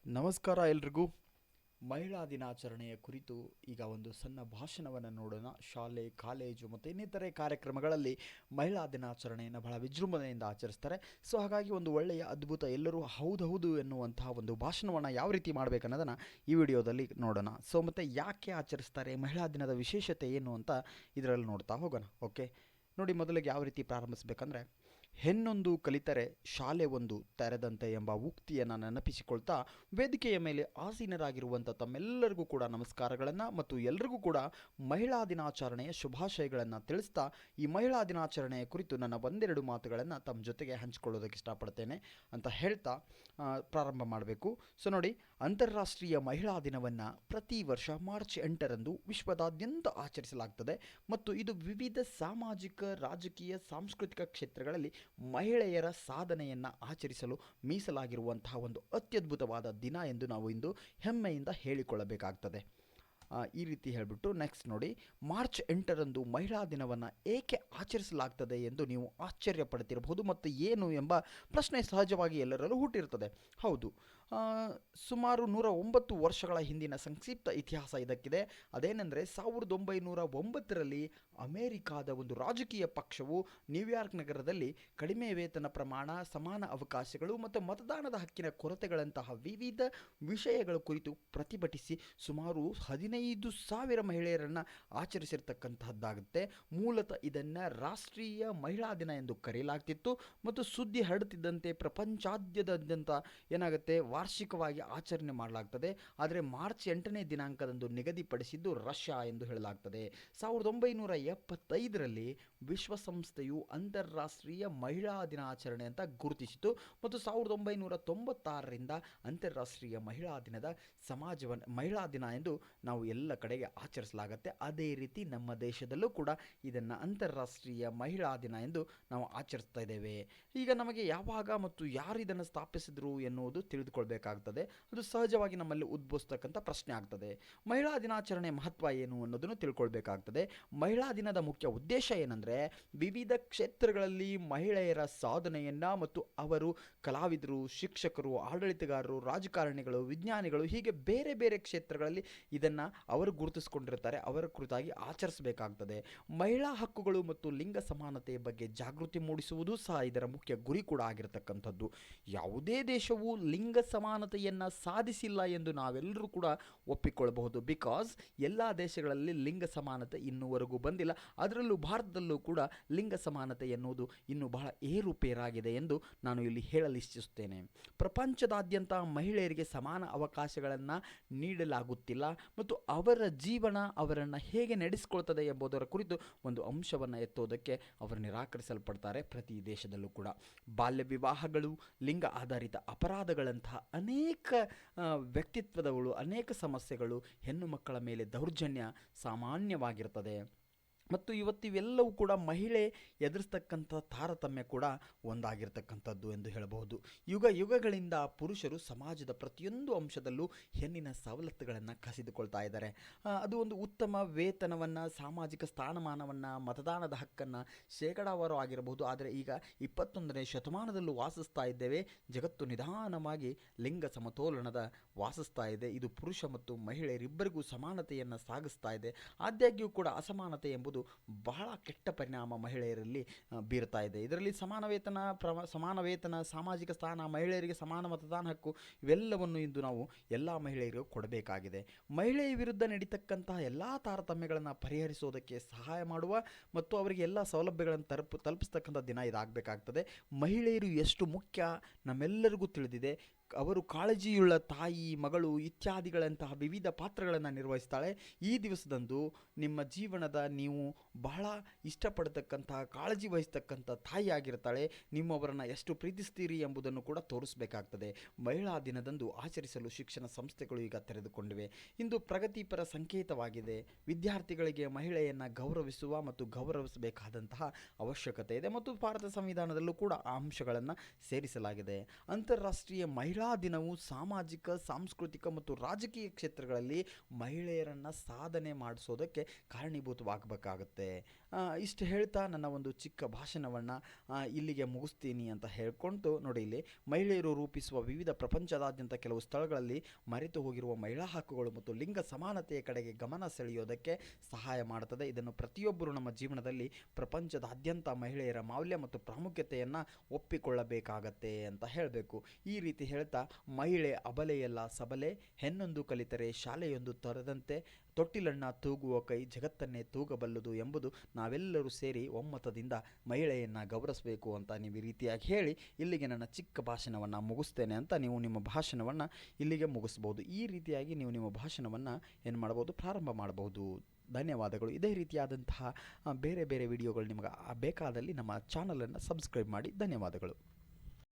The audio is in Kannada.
ನಮಸ್ಕಾರ ಎಲ್ರಿಗೂ. ಮಹಿಳಾ ದಿನಾಚರಣೆಯ ಕುರಿತು ಈಗ ಒಂದು ಸಣ್ಣ ಭಾಷಣವನ್ನು ನೋಡೋಣ. ಶಾಲೆ, ಕಾಲೇಜು ಮತ್ತು ಇನ್ನಿತರೆ ಕಾರ್ಯಕ್ರಮಗಳಲ್ಲಿ ಮಹಿಳಾ ದಿನಾಚರಣೆಯನ್ನು ಬಹಳ ವಿಜೃಂಭಣೆಯಿಂದ ಆಚರಿಸ್ತಾರೆ. ಸೊ ಹಾಗಾಗಿ ಒಂದು ಒಳ್ಳೆಯ ಅದ್ಭುತ ಎಲ್ಲರೂ ಹೌದೌದು ಎನ್ನುವಂತಹ ಒಂದು ಭಾಷಣವನ್ನು ಯಾವ ರೀತಿ ಮಾಡಬೇಕನ್ನೋದನ್ನು ಈ ವಿಡಿಯೋದಲ್ಲಿ ನೋಡೋಣ. ಸೊ ಮತ್ತು ಯಾಕೆ ಆಚರಿಸ್ತಾರೆ, ಮಹಿಳಾ ದಿನದ ವಿಶೇಷತೆ ಏನು ಅಂತ ಇದರಲ್ಲಿ ನೋಡ್ತಾ ಹೋಗೋಣ. ಓಕೆ, ನೋಡಿ, ಮೊದಲಿಗೆ ಯಾವ ರೀತಿ ಪ್ರಾರಂಭಿಸಬೇಕಂದ್ರೆ, ಹೆಣ್ಣೊಂದು ಕಲಿತರೆ ಶಾಲೆ ಒಂದು ತೆರೆದಂತೆ ಎಂಬ ಉಕ್ತಿಯನ್ನು ನೆನಪಿಸಿಕೊಳ್ತಾ ವೇದಿಕೆಯ ಮೇಲೆ ಆಸೀನರಾಗಿರುವಂಥ ತಮ್ಮೆಲ್ಲರಿಗೂ ಕೂಡ ನಮಸ್ಕಾರಗಳನ್ನು ಮತ್ತು ಎಲ್ರಿಗೂ ಕೂಡ ಮಹಿಳಾ ದಿನಾಚರಣೆಯ ಶುಭಾಶಯಗಳನ್ನು ತಿಳಿಸ್ತಾ ಈ ಮಹಿಳಾ ದಿನಾಚರಣೆಯ ಕುರಿತು ನನ್ನ ಒಂದೆರಡು ಮಾತುಗಳನ್ನು ತಮ್ಮ ಜೊತೆಗೆ ಹಂಚಿಕೊಳ್ಳೋದಕ್ಕೆ ಇಷ್ಟಪಡ್ತೇನೆ ಅಂತ ಹೇಳ್ತಾ ಪ್ರಾರಂಭ ಮಾಡಬೇಕು. ಸೊ ನೋಡಿ, ಅಂತಾರಾಷ್ಟ್ರೀಯ ಮಹಿಳಾ ದಿನವನ್ನು ಪ್ರತಿ ವರ್ಷ ಮಾರ್ಚ್ 8ರಂದು ವಿಶ್ವದಾದ್ಯಂತ ಆಚರಿಸಲಾಗ್ತದೆ ಮತ್ತು ಇದು ವಿವಿಧ ಸಾಮಾಜಿಕ, ರಾಜಕೀಯ, ಸಾಂಸ್ಕೃತಿಕ ಕ್ಷೇತ್ರಗಳಲ್ಲಿ ಮಹಿಳೆಯರ ಸಾಧನೆಯನ್ನು ಆಚರಿಸಲು ಮೀಸಲಾಗಿರುವಂತಹ ಒಂದು ಅತ್ಯದ್ಭುತವಾದ ದಿನ ಎಂದು ನಾವು ಇಂದು ಹೆಮ್ಮೆಯಿಂದ ಹೇಳಿಕೊಳ್ಳಬೇಕಾಗ್ತದೆ. ಈ ರೀತಿ ಹೇಳಿಬಿಟ್ಟು ನೆಕ್ಸ್ಟ್ ನೋಡಿ, ಮಾರ್ಚ್ 8ರಂದು ಮಹಿಳಾ ದಿನವನ್ನು ಏಕೆ ಆಚರಿಸಲಾಗ್ತದೆ ಎಂದು ನೀವು ಆಶ್ಚರ್ಯ ಪಡ್ತಿರಬಹುದು ಮತ್ತು ಏನು ಎಂಬ ಪ್ರಶ್ನೆ ಸಹಜವಾಗಿ ಎಲ್ಲರಲ್ಲೂ ಹುಟ್ಟಿರ್ತದೆ. ಹೌದು, ಸುಮಾರು 109 ವರ್ಷಗಳ ಹಿಂದಿನ ಸಂಕ್ಷಿಪ್ತ ಇತಿಹಾಸ ಇದಕ್ಕಿದೆ. ಅದೇನೆಂದರೆ 1909ರಲ್ಲಿ ಅಮೇರಿಕಾದ ಒಂದು ರಾಜಕೀಯ ಪಕ್ಷವು ನ್ಯೂಯಾರ್ಕ್ ನಗರದಲ್ಲಿ ಕಡಿಮೆ ವೇತನ ಪ್ರಮಾಣ, ಸಮಾನ ಅವಕಾಶಗಳು ಮತ್ತು ಮತದಾನದ ಹಕ್ಕಿನ ಕೊರತೆಗಳಂತಹ ವಿವಿಧ ವಿಷಯಗಳ ಕುರಿತು ಪ್ರತಿಭಟಿಸಿ ಸುಮಾರು 15,000 ಮಹಿಳೆಯರನ್ನು ಆಚರಿಸಿರ್ತಕ್ಕಂತಹದ್ದಾಗುತ್ತೆ. ಮೂಲತಃ ಇದನ್ನು ರಾಷ್ಟ್ರೀಯ ಮಹಿಳಾ ದಿನ ಎಂದು ಕರೆಯಲಾಗ್ತಿತ್ತು ಮತ್ತು ಸುದ್ದಿ ಹರಡುತ್ತಿದ್ದಂತೆ ಪ್ರಪಂಚಾದ್ಯದಾದ್ಯಂತ ಏನಾಗುತ್ತೆ, ವಾರ್ಷಿಕವಾಗಿ ಆಚರಣೆ ಮಾಡಲಾಗ್ತದೆ. ಆದರೆ ಮಾರ್ಚ್ 8ನೇ ದಿನಾಂಕದಂದು ನಿಗದಿಪಡಿಸಿದ್ದು ರಷ್ಯಾ ಎಂದು ಹೇಳಲಾಗ್ತದೆ. 1975ರಲ್ಲಿ ವಿಶ್ವಸಂಸ್ಥೆಯು ಅಂತಾರಾಷ್ಟ್ರೀಯ ಮಹಿಳಾ ದಿನಾಚರಣೆ ಅಂತ ಗುರುತಿಸಿತು ಮತ್ತು 1996ರಿಂದ ಅಂತಾರಾಷ್ಟ್ರೀಯ ಮಹಿಳಾ ದಿನದ ಮಹಿಳಾ ದಿನ ಎಂದು ನಾವು ಎಲ್ಲ ಕಡೆಗೆ ಆಚರಿಸಲಾಗುತ್ತೆ. ಅದೇ ರೀತಿ ನಮ್ಮ ದೇಶದಲ್ಲೂ ಕೂಡ ಇದನ್ನು ಅಂತಾರಾಷ್ಟ್ರೀಯ ಮಹಿಳಾ ದಿನ ಎಂದು ನಾವು ಆಚರಿಸ್ತಾ ಇದ್ದೇವೆ. ಈಗ ನಮಗೆ ಯಾವಾಗ ಮತ್ತು ಯಾರು ಇದನ್ನು ಸ್ಥಾಪಿಸಿದ್ರು ಎನ್ನುವುದು ತಿಳಿದುಕೊಳ್ಬೇಕಾಗ್ತದೆ. ಅದು ಸಹಜವಾಗಿ ನಮ್ಮಲ್ಲಿ ಉದ್ಭವಿಸ್ತಕ್ಕಂಥ ಪ್ರಶ್ನೆ ಆಗ್ತದೆ. ಮಹಿಳಾ ದಿನಾಚರಣೆ ಮಹತ್ವ ಏನು ಅನ್ನೋದನ್ನು ತಿಳ್ಕೊಳ್ಬೇಕಾಗ್ತದೆ. ಮಹಿಳಾ ದಿನದ ಮುಖ್ಯ ಉದ್ದೇಶ ಏನಂದರೆ, ವಿವಿಧ ಕ್ಷೇತ್ರಗಳಲ್ಲಿ ಮಹಿಳೆಯರ ಸಾಧನೆಯನ್ನು ಮತ್ತು ಅವರು ಕಲಾವಿದರು, ಶಿಕ್ಷಕರು, ಆಡಳಿತಗಾರರು, ರಾಜಕಾರಣಿಗಳು, ವಿಜ್ಞಾನಿಗಳು, ಹೀಗೆ ಬೇರೆ ಬೇರೆ ಕ್ಷೇತ್ರಗಳಲ್ಲಿ ಇದನ್ನು ಅವರು ಗುರುತಿಸಿಕೊಂಡಿರ್ತಾರೆ, ಅವರ ಕುರಿತಾಗಿ ಆಚರಿಸಬೇಕಾಗ್ತದೆ. ಮಹಿಳಾ ಹಕ್ಕುಗಳು ಮತ್ತು ಲಿಂಗ ಸಮಾನತೆಯ ಬಗ್ಗೆ ಜಾಗೃತಿ ಮೂಡಿಸುವುದು ಸಹ ಇದರ ಮುಖ್ಯ ಗುರಿ ಕೂಡ ಆಗಿರತಕ್ಕಂಥದ್ದು. ಯಾವುದೇ ದೇಶವು ಲಿಂಗ ಸಮಾನತೆಯನ್ನು ಸಾಧಿಸಿಲ್ಲ ಎಂದು ನಾವೆಲ್ಲರೂ ಕೂಡ ಒಪ್ಪಿಕೊಳ್ಳಬಹುದು. ಬಿಕಾಸ್ ಎಲ್ಲ ದೇಶಗಳಲ್ಲಿ ಲಿಂಗ ಸಮಾನತೆ ಇನ್ನೂವರೆಗೂ ಬಂದಿಲ್ಲ. ಅದರಲ್ಲೂ ಭಾರತದಲ್ಲೂ ಕೂಡ ಲಿಂಗ ಸಮಾನತೆ ಎನ್ನುವುದು ಇನ್ನೂ ಬಹಳ ಏರುಪೇರಾಗಿದೆ ಎಂದು ನಾನು ಇಲ್ಲಿ ಹೇಳಲು ಇಚ್ಛಿಸುತ್ತೇನೆ. ಪ್ರಪಂಚದಾದ್ಯಂತ ಮಹಿಳೆಯರಿಗೆ ಸಮಾನ ಅವಕಾಶಗಳನ್ನು ನೀಡಲಾಗುತ್ತಿಲ್ಲ ಮತ್ತು ಅವರ ಜೀವನ ಅವರನ್ನು ಹೇಗೆ ನಡೆಸಿಕೊಳ್ತದೆ ಎಂಬುದರ ಕುರಿತು ಒಂದು ಅಂಶವನ್ನು ಎತ್ತೋದಕ್ಕೆ ಅವರು ನಿರಾಕರಿಸಲ್ಪಡ್ತಾರೆ. ಪ್ರತಿ ದೇಶದಲ್ಲೂ ಕೂಡ ಬಾಲ್ಯ ವಿವಾಹಗಳು, ಲಿಂಗ ಆಧಾರಿತ ಅಪರಾಧಗಳಂತಹ ಅನೇಕ ವ್ಯಕ್ತಿತ್ವದಗಳು, ಅನೇಕ ಸಮಸ್ಯೆಗಳು, ಹೆಣ್ಣು ಮಕ್ಕಳ ಮೇಲೆ ದೌರ್ಜನ್ಯ ಸಾಮಾನ್ಯವಾಗಿರ್ತದೆ ಮತ್ತು ಇವತ್ತಿವೆಲ್ಲವೂ ಕೂಡ ಮಹಿಳೆ ಎದುರಿಸ್ತಕ್ಕಂಥ ತಾರತಮ್ಯ ಕೂಡ ಒಂದಾಗಿರ್ತಕ್ಕಂಥದ್ದು ಎಂದು ಹೇಳಬಹುದು. ಯುಗಗಳಿಂದ ಪುರುಷರು ಸಮಾಜದ ಪ್ರತಿಯೊಂದು ಅಂಶದಲ್ಲೂ ಹೆಣ್ಣಿನ ಸವಲತ್ತುಗಳನ್ನು ಕಸಿದುಕೊಳ್ತಾ ಇದ್ದಾರೆ. ಅದು ಒಂದು ಉತ್ತಮ ವೇತನವನ್ನು, ಸಾಮಾಜಿಕ ಸ್ಥಾನಮಾನವನ್ನು, ಮತದಾನದ ಹಕ್ಕನ್ನು ಶೇಕಡಾವಾರು ಆಗಿರಬಹುದು. ಆದರೆ ಈಗ 21ನೇ ಶತಮಾನದಲ್ಲೂ ವಾಸಿಸ್ತಾ ಇದ್ದೇವೆ. ಜಗತ್ತು ನಿಧಾನವಾಗಿ ಲಿಂಗ ಸಮತೋಲನದ ವಾಸಿಸ್ತಾ ಇದೆ. ಇದು ಪುರುಷ ಮತ್ತು ಮಹಿಳೆಯರಿಬ್ಬರಿಗೂ ಸಮಾನತೆಯನ್ನು ಸಾಗಿಸ್ತಾ ಇದೆ. ಆದಾಗ್ಯೂ ಕೂಡ ಅಸಮಾನತೆ ಎಂಬುದು ಬಹಳ ಕೆಟ್ಟ ಪರಿಣಾಮ ಮಹಿಳೆಯರಲ್ಲಿ ಬೀರ್ತಾ ಇದೆ. ಇದರಲ್ಲಿ ಸಮಾನ ವೇತನ, ಸಾಮಾಜಿಕ ಸ್ಥಾನ, ಮಹಿಳೆಯರಿಗೆ ಸಮಾನ ಮತದಾನ ಹಕ್ಕು ಇವೆಲ್ಲವನ್ನು ಇಂದು ನಾವು ಎಲ್ಲ ಮಹಿಳೆಯರಿಗೂ ಕೊಡಬೇಕಾಗಿದೆ. ಮಹಿಳೆಯ ವಿರುದ್ಧ ನಡೀತಕ್ಕಂತಹ ಎಲ್ಲ ತಾರತಮ್ಯಗಳನ್ನು ಪರಿಹರಿಸೋದಕ್ಕೆ ಸಹಾಯ ಮಾಡುವ ಮತ್ತು ಅವರಿಗೆ ಎಲ್ಲ ಸೌಲಭ್ಯಗಳನ್ನು ತಲುಪಿಸ್ತಕ್ಕಂಥ ದಿನ ಇದಾಗಬೇಕಾಗ್ತದೆ. ಮಹಿಳೆಯರು ಎಷ್ಟು ಮುಖ್ಯ ನಮ್ಮೆಲ್ಲರಿಗೂ ತಿಳಿದಿದೆ. ಅವರು ಕಾಳಜಿಯುಳ್ಳ ತಾಯಿ, ಮಗಳು ಇತ್ಯಾದಿಗಳಂತಹ ವಿವಿಧ ಪಾತ್ರಗಳನ್ನು ನಿರ್ವಹಿಸ್ತಾಳೆ. ಈ ದಿವಸದಂದು ನಿಮ್ಮ ಜೀವನದ ನೀವು ಬಹಳ ಇಷ್ಟಪಡತಕ್ಕಂತಹ, ಕಾಳಜಿ ವಹಿಸ್ತಕ್ಕಂಥ ತಾಯಿ ಆಗಿರ್ತಾಳೆ. ನಿಮ್ಮವರನ್ನು ಎಷ್ಟು ಪ್ರೀತಿಸ್ತೀರಿ ಎಂಬುದನ್ನು ಕೂಡ ತೋರಿಸಬೇಕಾಗ್ತದೆ. ಮಹಿಳಾ ದಿನದಂದು ಆಚರಿಸಲು ಶಿಕ್ಷಣ ಸಂಸ್ಥೆಗಳು ಈಗ ತೆರೆದುಕೊಂಡಿವೆ. ಇಂದು ಪ್ರಗತಿಪರ ಸಂಕೇತವಾಗಿದೆ. ವಿದ್ಯಾರ್ಥಿಗಳಿಗೆ ಮಹಿಳೆಯನ್ನು ಗೌರವಿಸುವ ಮತ್ತು ಗೌರವಿಸಬೇಕಾದಂತಹ ಅವಶ್ಯಕತೆ ಇದೆ ಮತ್ತು ಭಾರತ ಸಂವಿಧಾನದಲ್ಲೂ ಕೂಡ ಆ ಅಂಶಗಳನ್ನು ಸೇರಿಸಲಾಗಿದೆ. ಅಂತಾರಾಷ್ಟ್ರೀಯ ಮಹಿಳಾ ಮಹಿಳಾ ದಿನವು ಸಾಮಾಜಿಕ, ಸಾಂಸ್ಕೃತಿಕ ಮತ್ತು ರಾಜಕೀಯ ಕ್ಷೇತ್ರಗಳಲ್ಲಿ ಮಹಿಳೆಯರನ್ನು ಸಾಧನೆ ಮಾಡಿಸೋದಕ್ಕೆ ಕಾರಣೀಭೂತವಾಗಬೇಕಾಗತ್ತೆ. ಇಷ್ಟು ಹೇಳ್ತಾ ನನ್ನ ಒಂದು ಚಿಕ್ಕ ಭಾಷಣವನ್ನು ಇಲ್ಲಿಗೆ ಮುಗಿಸ್ತೀನಿ ಅಂತ ಹೇಳ್ಕೊಂಡು ನೋಡಿ, ಇಲ್ಲಿ ಮಹಿಳೆಯರು ರೂಪಿಸುವ ವಿವಿಧ ಪ್ರಪಂಚದಾದ್ಯಂತ ಕೆಲವು ಸ್ಥಳಗಳಲ್ಲಿ ಮರೆತು ಹೋಗಿರುವ ಮಹಿಳಾ ಹಕ್ಕುಗಳು ಮತ್ತು ಲಿಂಗ ಸಮಾನತೆಯ ಕಡೆಗೆ ಗಮನ ಸೆಳೆಯೋದಕ್ಕೆ ಸಹಾಯ ಮಾಡುತ್ತದೆ. ಇದನ್ನು ಪ್ರತಿಯೊಬ್ಬರು ನಮ್ಮ ಜೀವನದಲ್ಲಿ ಪ್ರಪಂಚದಾದ್ಯಂತ ಮಹಿಳೆಯರ ಮೌಲ್ಯ ಮತ್ತು ಪ್ರಾಮುಖ್ಯತೆಯನ್ನು ಒಪ್ಪಿಕೊಳ್ಳಬೇಕಾಗತ್ತೆ ಅಂತ ಹೇಳಬೇಕು. ಈ ರೀತಿ ಹೇಳ್ತಾ, ಮಹಿಳೆ ಅಬಲೆಯಲ್ಲ ಸಬಲೆ, ಹೆಣ್ಣೊಂದು ಕಲಿತರೆ ಶಾಲೆಯೊಂದು ತೊರೆದಂತೆ, ತೊಟ್ಟಿಲನ್ನ ತೂಗುವ ಕೈ ಜಗತ್ತನ್ನೇ ತೂಗಬಲ್ಲದು ಎಂಬುದು ನಾವೆಲ್ಲರೂ ಸೇರಿ ಒಮ್ಮತದಿಂದ ಮಹಿಳೆಯನ್ನು ಗೌರವಿಸಬೇಕು ಅಂತ ನೀವು ಈ ರೀತಿಯಾಗಿ ಹೇಳಿ ಇಲ್ಲಿಗೆ ನನ್ನ ಚಿಕ್ಕ ಭಾಷಣವನ್ನು ಮುಗಿಸ್ತೇನೆ ಅಂತ ನೀವು ನಿಮ್ಮ ಭಾಷಣವನ್ನು ಇಲ್ಲಿಗೆ ಮುಗಿಸ್ಬೋದು. ಈ ರೀತಿಯಾಗಿ ನೀವು ನಿಮ್ಮ ಭಾಷಣವನ್ನು ಏನು ಮಾಡ್ಬೋದು, ಪ್ರಾರಂಭ ಮಾಡಬಹುದು. ಧನ್ಯವಾದಗಳು. ಇದೇ ರೀತಿಯಾದಂತಹ ಬೇರೆ ಬೇರೆ ವಿಡಿಯೋಗಳು ನಿಮಗೆ ಬೇಕಾದಲ್ಲಿ ನಮ್ಮ ಚಾನಲನ್ನು ಸಬ್ಸ್ಕ್ರೈಬ್ ಮಾಡಿ. ಧನ್ಯವಾದಗಳು.